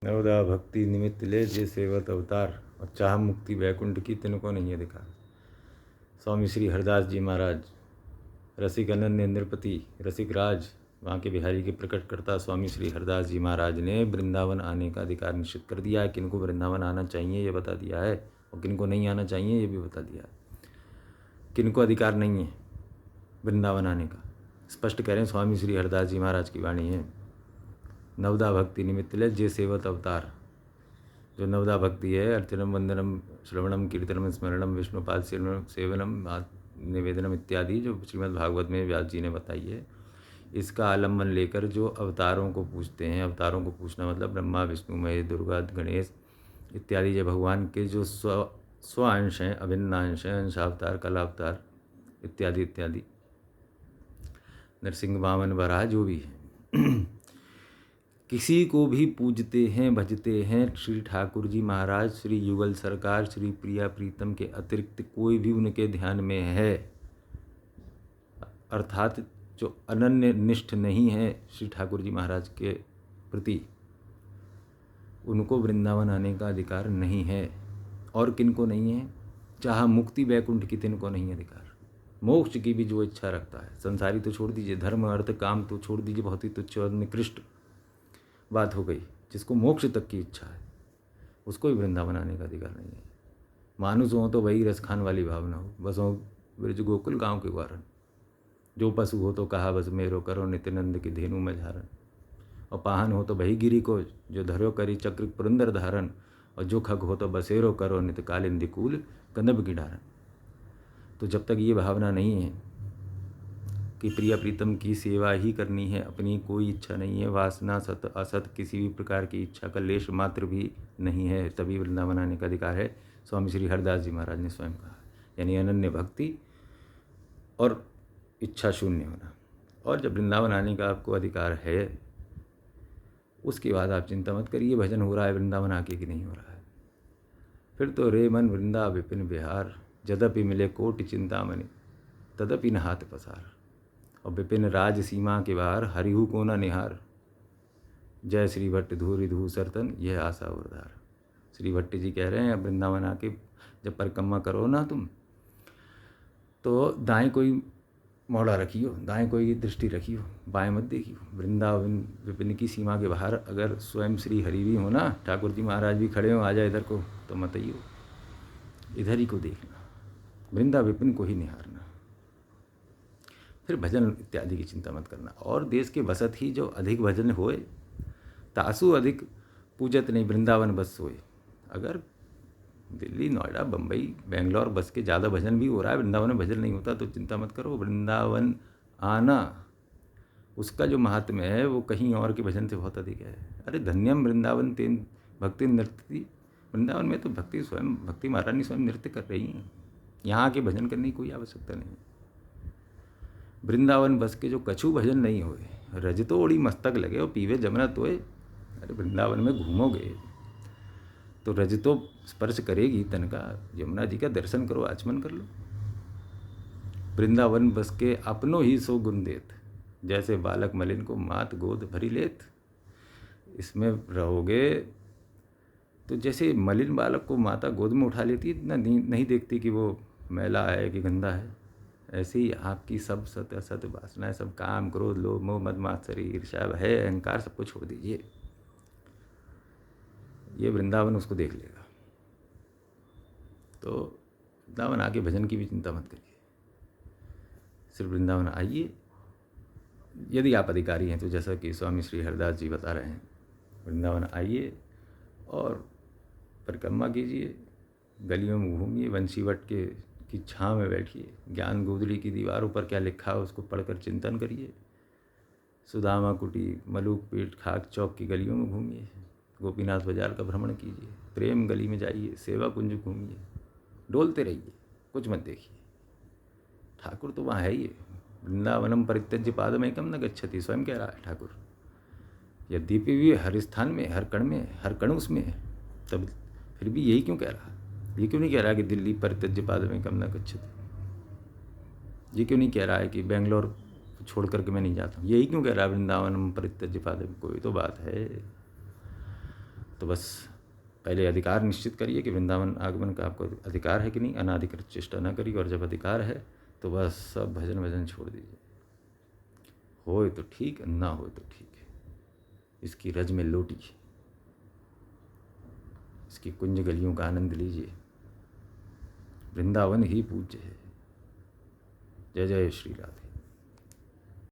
नवदा भक्ति निमित्त ले जे सेवत अवतार, और चाह मुक्ति वैकुंठ की तिनको नहीं है दिखा। स्वामी श्री हरदास जी महाराज, रसिक अनन्य नृपति रसिक राज बांके बिहारी के प्रकट करता स्वामी श्री हरदास जी महाराज ने वृंदावन आने का अधिकार निश्चित कर दिया है। किनको वृंदावन आना चाहिए ये बता दिया है, और किनको नहीं आना चाहिए ये भी बता दिया है। किनको अधिकार नहीं है वृंदावन आने का, स्पष्ट कह रहे हैं स्वामी श्री हरदास जी महाराज की वाणी है। नवदा भक्ति निमित्त ले जे सेवत अवतार, जो नवदा भक्ति है, अर्चनम वंदनम श्रवणम कीर्तनम स्मरणम विष्णुपाद सेवनम निवेदनम इत्यादि जो श्रीमद् भागवत में व्यास जी ने बताई है, इसका आलम्बन लेकर जो अवतारों को पूजते हैं, अवतारों को पूछना मतलब ब्रह्मा विष्णु महेश दुर्गा गणेश इत्यादि जो भगवान के जो स्व अंश हैं, अभिन्न अंश हैं, अंशावतार कलावतार इत्यादि इत्यादि, नरसिंह वामन वराह जो भी है, किसी को भी पूजते हैं भजते हैं श्री ठाकुर जी महाराज, श्री युगल सरकार, श्री प्रिया प्रीतम के अतिरिक्त कोई भी उनके ध्यान में है, अर्थात जो अनन्य निष्ठ नहीं है श्री ठाकुर जी महाराज के प्रति, उनको वृंदावन आने का अधिकार नहीं है। और किनको नहीं है? चाह मुक्ति वैकुंठ की तिनको नहीं अधिकार। मोक्ष की भी जो इच्छा रखता है, संसारी तो छोड़ दीजिए, धर्म अर्थ काम तो छोड़ दीजिए, बहुत ही तुच्छ और निकृष्ट बात हो गई। जिसको मोक्ष तक की इच्छा है उसको भी वृंदावन आने का अधिकार नहीं है। मानुष हो तो वही रस खान वाली भावना हो, बस हो ब्रज गोकुल गाँव के वारण, जो पशु हो तो कहा बस मेरो करो नित्यानंद की धेनु में धारण, और पाहन हो तो वही गिरी को जो धरो करी चक्र पुरंदर धारण, और जो खग हो तो बसेरो करो नित्य कालिंदी कूल कदब की डारण। तो जब तक ये भावना नहीं है कि प्रिया प्रीतम की सेवा ही करनी है, अपनी कोई इच्छा नहीं है, वासना सत असत किसी भी प्रकार की इच्छा का लेश मात्र भी नहीं है, तभी वृंदावन आने का अधिकार है। स्वामी श्री हरदास जी महाराज ने स्वयं कहा, यानी अनन्य भक्ति और इच्छा शून्य होना। और जब वृंदावन आने का आपको अधिकार है, उसके बाद आप चिंता मत करिए भजन हो रहा है वृंदावन आके कि नहीं हो रहा है। फिर तो रे मन वृंदा विपिन बिहार, जदपि मिले कोटि चिंतामणि तदपि न हाथ पसार, और विपिन राज सीमा के बाहर हरिहु को न निहार, जय श्री भट्ट धूरि धू सरतन यह आशा उर्धार। श्री भट्ट जी कह रहे हैं अब वृंदावन आके जब परिक्रमा करो ना तुम, तो दाएं कोई मोड़ा रखियो, दाएं कोई दृष्टि रखियो, बाएं मत देखियो। वृंदावन विपिन की सीमा के बाहर अगर स्वयं श्री हरि भी हो ना, ठाकुर जी महाराज भी खड़े हो, आ जाए इधर को, तो मत आइयो, इधर ही को देखना, वृंदा विपिन को ही निहारना। फिर भजन इत्यादि की चिंता मत करना। और देश के बसत ही जो अधिक भजन होए, तासु अधिक पूजत नहीं वृंदावन बस सोए। अगर दिल्ली नोएडा बम्बई बेंगलोर बस के ज़्यादा भजन भी हो रहा है, वृंदावन में भजन नहीं होता, तो चिंता मत करो। वृंदावन आना उसका जो महात्म्य है वो कहीं और के भजन से बहुत अधिक है। अरे धन्यम वृंदावन तेन भक्ति नृत्य, वृंदावन में तो भक्ति स्वयं भक्ति महारानी स्वयं नृत्य कर रही हैं, यहाँ के भजन करने की कोई आवश्यकता नहीं। वृंदावन बस के जो कछु भजन नहीं हुए, रजतो ओड़ी मस्तक लगे और पीवे जमुना तोए। अरे वृंदावन में घूमोगे तो रजतो स्पर्श करेगी तन का, यमुना जी का दर्शन करो, आचमन कर लो। वृंदावन बस के अपनों ही सो गुण देत, जैसे बालक मलिन को मात गोद भरी लेत। इसमें रहोगे तो जैसे मलिन बालक को माता गोद में उठा लेती है, नहीं देखती कि वो मैला है कि गंदा है, ऐसे ही आपकी सब सत असत वासनाएं, सब काम क्रोध लोभ मोह मद मात्सरी ईर्ष्या भय अहंकार सबको छोड़ दीजिए। ये वृंदावन उसको देख लेगा। तो वृंदावन आके भजन की भी चिंता मत करिए, सिर्फ वृंदावन आइए। यदि आप अधिकारी हैं तो जैसा कि स्वामी श्री हरदास जी बता रहे हैं, वृंदावन आइए और परिक्रमा कीजिए, गलियों में घूमिए, वंशीवट की छाँव में बैठिए, ज्ञान गोदड़ी की दीवारों पर क्या लिखा है उसको पढ़कर चिंतन करिए, सुदामा कुटी मलूक पीठ खाक चौक की गलियों में घूमिए, गोपीनाथ बाजार का भ्रमण कीजिए, प्रेम गली में जाइए, सेवा कुंज घूमिए, डोलते रहिए, कुछ मत देखिए। ठाकुर तो वहाँ है ही। वृंदावनम परित्यज्य पादमेकम न गच्छति, स्वयं कह रहा है ठाकुर। यद्यपि भी हर स्थान में, हर कण में, हर कण उसमें है, तब फिर भी यही क्यों कह रहा है? ये क्यों नहीं कह रहा है कि दिल्ली परित्यज्य पादमेकम न गच्छति? ये क्यों नहीं कह रहा है कि बेंगलोर छोड़ करके मैं नहीं जाता हूँ? यही क्यों कह रहा है वृंदावनम परित्यज्य पादमेकम? कोई तो बात है। तो बस पहले अधिकार निश्चित करिए कि वृंदावन आगमन का आपको अधिकार है कि नहीं, अनाधिकृत चेष्टा न करिए, और जब अधिकार है तो बस सब भजन भजन छोड़ दीजिए। होए तो ठीक, ना हो तो ठीक है। इसकी रज में लौटिए, इसकी कुंज गलियों का आनंद लीजिए। वृंदावन ही पूज्य है। जय जय श्री राधे।